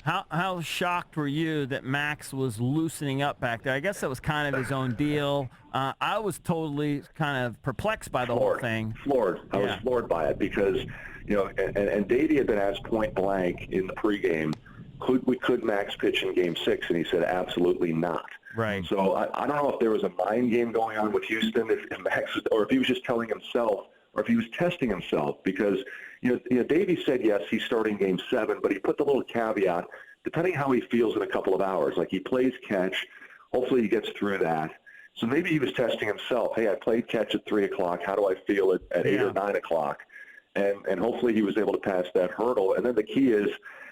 How shocked were you that Max was loosening up back there? I guess that was kind of his own deal. I was totally kind of perplexed by the whole thing. Floored. I was Yeah. floored by it because, and Davey had been asked point blank in the pregame, could Max pitch in Game 6? And he said absolutely not. Right. So I don't know if there was a mind game going on with Houston, if Max, or if he was just telling himself, or if he was testing himself, because Davey said yes, he's starting Game 7, but he put the little caveat, depending how he feels in a couple of hours. Like he plays catch, hopefully he gets through that. So maybe he was testing himself. Hey, I played catch at 3 o'clock. How do I feel at 8 or 9 o'clock? And hopefully he was able to pass that hurdle. And then the key is,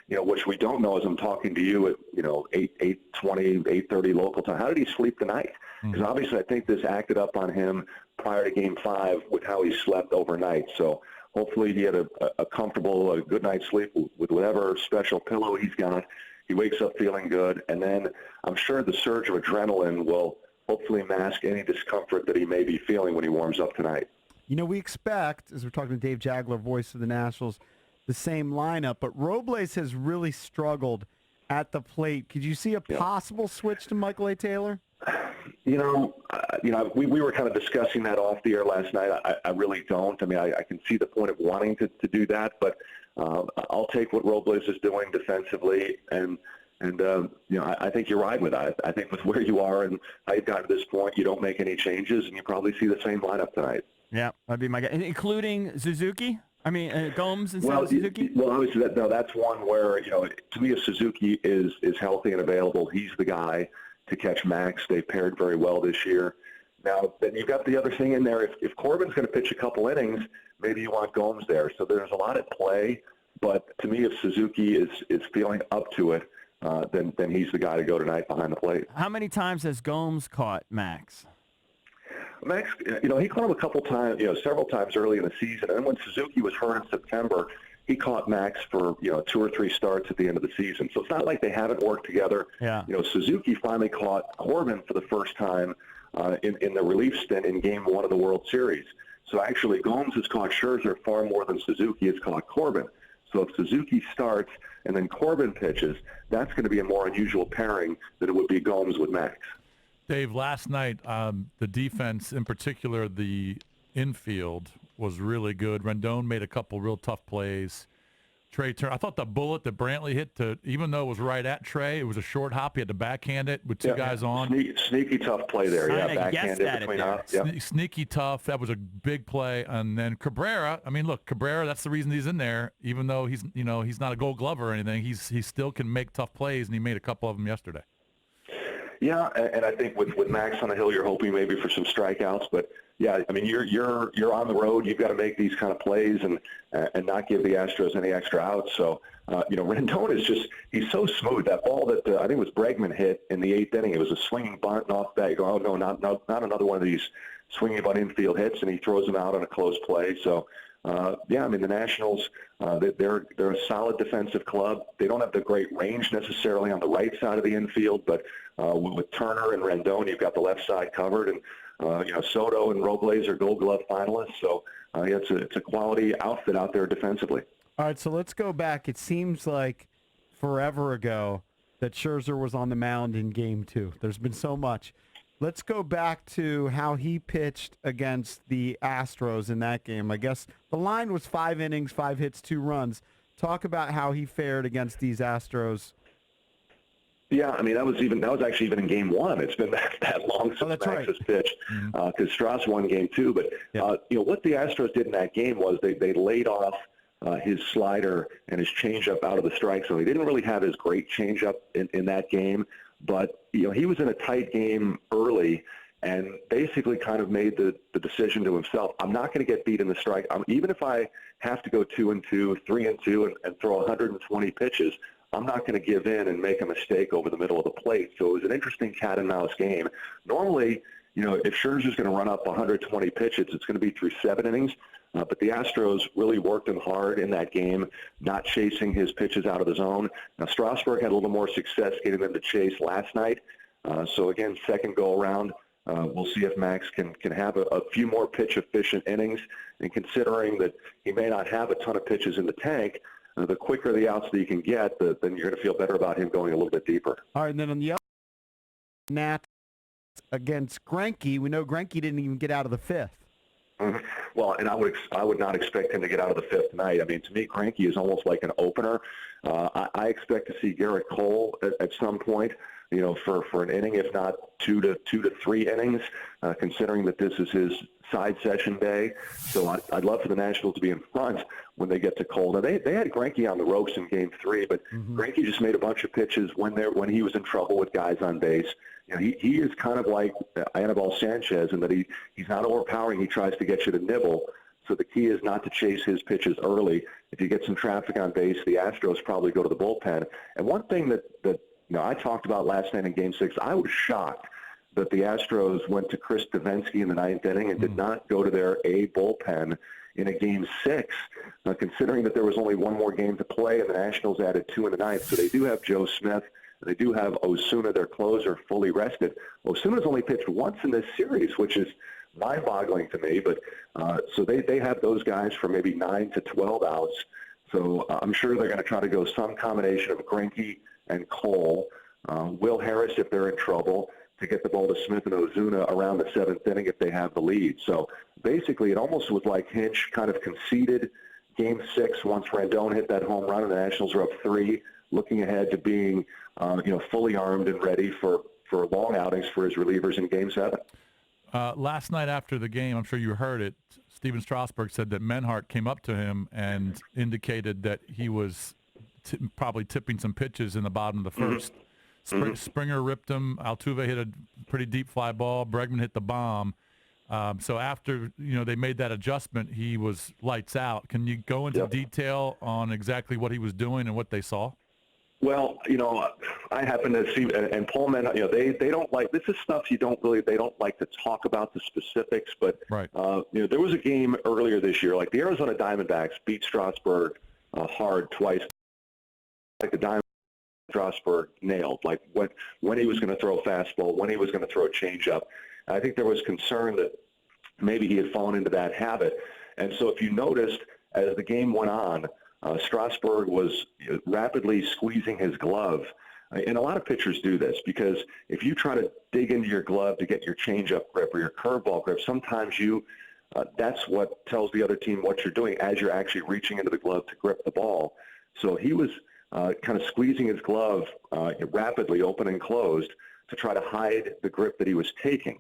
which we don't know as I'm talking to you at, 8:20, 8:30 local time. How did he sleep tonight? Because obviously I think this acted up on him prior to Game 5 with how he slept overnight. So hopefully he had a comfortable, good night's sleep with whatever special pillow he's got. He wakes up feeling good. And then I'm sure the surge of adrenaline will hopefully mask any discomfort that he may be feeling when he warms up tonight. We expect, as we're talking to Dave Jagler, voice of the Nationals, the same lineup, but Robles has really struggled at the plate. Could you see a possible switch to Michael A. Taylor? We were kind of discussing that off the air last night. I really don't. I mean, I can see the point of wanting to do that, but I'll take what Robles is doing defensively, and I think you're right with that. I think with where you are and how you've gotten to this point, you don't make any changes, and you probably see the same lineup tonight. Yeah, that'd be my guess. Including Suzuki? I mean, Gomes instead of Suzuki? Well, obviously, that's one where, to me, if Suzuki is healthy and available, he's the guy to catch Max. They paired very well this year. Now, then you've got the other thing in there. If Corbin's going to pitch a couple innings, maybe you want Gomes there. So there's a lot at play. But to me, if Suzuki is feeling up to it, then he's the guy to go tonight behind the plate. How many times has Gomes caught Max? Max, he caught him a couple times, several times early in the season. And then when Suzuki was hurt in September, he caught Max for, 2 or 3 starts at the end of the season. So it's not like they haven't worked together. Yeah. Suzuki finally caught Corbin for the first time in the relief stint in Game 1 of the World Series. So actually, Gomes has caught Scherzer far more than Suzuki has caught Corbin. So if Suzuki starts and then Corbin pitches, that's going to be a more unusual pairing than it would be Gomes with Max. Dave, last night, the defense, in particular the infield, was really good. Rendon made a couple real tough plays. Trey Turner, I thought the bullet that Brantley hit, even though it was right at Trey, it was a short hop. He had to backhand it with two guys on. Sneaky tough play there. Backhand it between us. Sneaky tough. That was a big play. And then Cabrera, Cabrera, that's the reason he's in there. Even though he's not a Gold Glove or anything, he still can make tough plays, and he made a couple of them yesterday. Yeah, and I think with Max on the hill, you're hoping maybe for some strikeouts. But yeah, I mean, you're on the road. You've got to make these kind of plays and not give the Astros any extra outs. So Rendon is he's so smooth. That ball that I think it was Bregman hit in the 8th inning. It was a swinging bunt, and off that you go, oh no, not another one of these swinging bunt infield hits, and he throws them out on a close play. So. The Nationals, they're a solid defensive club. They don't have the great range necessarily on the right side of the infield, but with Turner and Rendon, you've got the left side covered, and Soto and Robles are Gold Glove finalists. So it's a quality outfit out there defensively. All right, so let's go back. It seems like forever ago that Scherzer was on the mound in Game 2. There's been so much. Let's go back to how he pitched against the Astros in that game. I guess the line was 5 innings, 5 hits, 2 runs. Talk about how he fared against these Astros. Yeah, I mean, that was actually even in Game 1. It's been that long since Max has pitched, because Strauss won Game 2. But what the Astros did in that game was they laid off his slider and his changeup out of the strike zone. He didn't really have his great changeup in that game. But, he was in a tight game early and basically kind of made the decision to himself, I'm not going to get beat in the strike. Even if I have to go 2-2, 3-2, and throw 120 pitches, I'm not going to give in and make a mistake over the middle of the plate. So it was an interesting cat and mouse game. Normally, if Scherzer's going to run up 120 pitches, it's going to be through 7 innings. But the Astros really worked him hard in that game, not chasing his pitches out of the zone. Now, Strasburg had a little more success getting them to chase last night. So, again, second go-around, we'll see if Max can have a few more pitch-efficient innings. And considering that he may not have a ton of pitches in the tank, the quicker the outs that you can get, then you're going to feel better about him going a little bit deeper. All right, and then on the other Nats against Greinke, we know Greinke didn't even get out of the fifth. Mm-hmm. Well, and I would not expect him to get out of the fifth tonight. I mean, to me, Greinke is almost like an opener. I expect to see Garrett Cole at some point, for an inning, if not two to three innings, considering that this is his side session day. So I'd love for the Nationals to be in front when they get to Cole. Now, they had Greinke on the ropes in Game 3, but Greinke just made a bunch of pitches when he was in trouble with guys on base. He is kind of like Anibal Sanchez in that he's not overpowering. He tries to get you to nibble. So the key is not to chase his pitches early. If you get some traffic on base, the Astros probably go to the bullpen. And one thing that I talked about last night in Game 6, I was shocked that the Astros went to Chris Davinsky in the ninth inning and did not go to their A bullpen in a Game 6, considering that there was only one more game to play and the Nationals added 2 in the ninth. So they do have Joe Smith. They do have Osuna, their closer, fully rested. Osuna's only pitched once in this series, which is mind-boggling to me. But so they have those guys for maybe 9 to 12 outs. So I'm sure they're going to try to go some combination of Greinke and Cole, Will Harris if they're in trouble, to get the ball to Smith and Ozuna around the seventh inning if they have the lead. So basically it almost was like Hinch kind of conceded Game 6 once Rendon hit that home run and the Nationals were up 3, looking ahead to being fully armed and ready for long outings for his relievers in Game 7. Last night after the game, I'm sure you heard it, Steven Strasburg said that Menhart came up to him and indicated that he was probably tipping some pitches in the bottom of the first. Springer ripped him. Altuve hit a pretty deep fly ball. Bregman hit the bomb. So after they made that adjustment, he was lights out. Can you go into detail on exactly what he was doing and what they saw? Well, I happen to see, and Paul Menhart, they don't like, this is stuff they don't like to talk about the specifics, but, right. There was a game earlier this year, like the Arizona Diamondbacks beat Strasburg hard twice. Like the Diamondbacks, Strasburg nailed, like when he was going to throw a fastball, when he was going to throw a changeup. I think there was concern that maybe he had fallen into that habit. And so if you noticed, as the game went on, Strasburg was rapidly squeezing his glove. And a lot of pitchers do this because if you try to dig into your glove to get your changeup grip or your curveball grip, sometimes that's what tells the other team what you're doing as you're actually reaching into the glove to grip the ball. So he was kind of squeezing his glove rapidly, open and closed, to try to hide the grip that he was taking.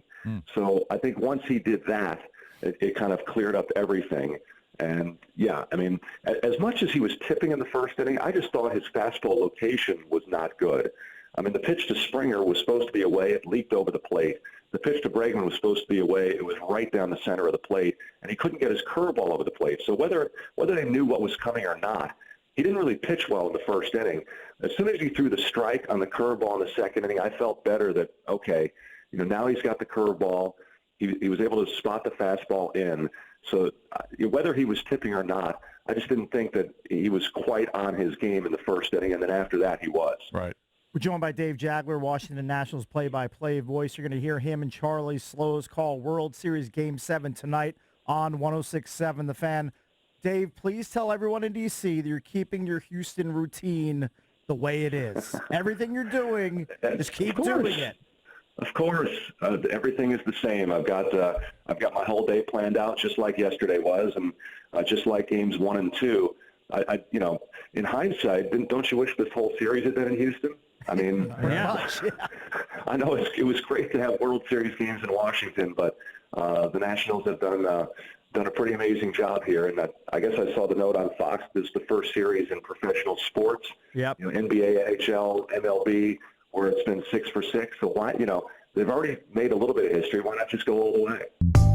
So I think once he did that, it kind of cleared up everything. And, yeah, I mean, as much as he was tipping in the first inning, I just thought his fastball location was not good. I mean, the pitch to Springer was supposed to be away. It leaped over the plate. The pitch to Bregman was supposed to be away. It was right down the center of the plate, and he couldn't get his curveball over the plate. So whether they knew what was coming or not, he didn't really pitch well in the first inning. As soon as he threw the strike on the curveball in the second inning, I felt better that, okay, now he's got the curveball. He was able to spot the fastball in. So whether he was tipping or not, I just didn't think that he was quite on his game in the first inning, and then after that he was. Right. We're joined by Dave Jagler, Washington Nationals play-by-play voice. You're going to hear him and Charlie Slows call World Series Game 7 tonight on 106.7 The Fan. Dave, please tell everyone in D.C. that you're keeping your Houston routine the way it is. Everything you're doing, just keep doing it. Of course, everything is the same. I've got my whole day planned out, just like yesterday was, and just like games 1 and 2. In hindsight, don't you wish this whole series had been in Houston? I mean, yeah. I know it was great to have World Series games in Washington, but the Nationals have done a pretty amazing job here. And I guess I saw the note on Fox. This is the first series in professional sports. Yep. NBA, NHL, MLB, where it's been 6 for 6. So why, they've already made a little bit of history. Why not just go all the way?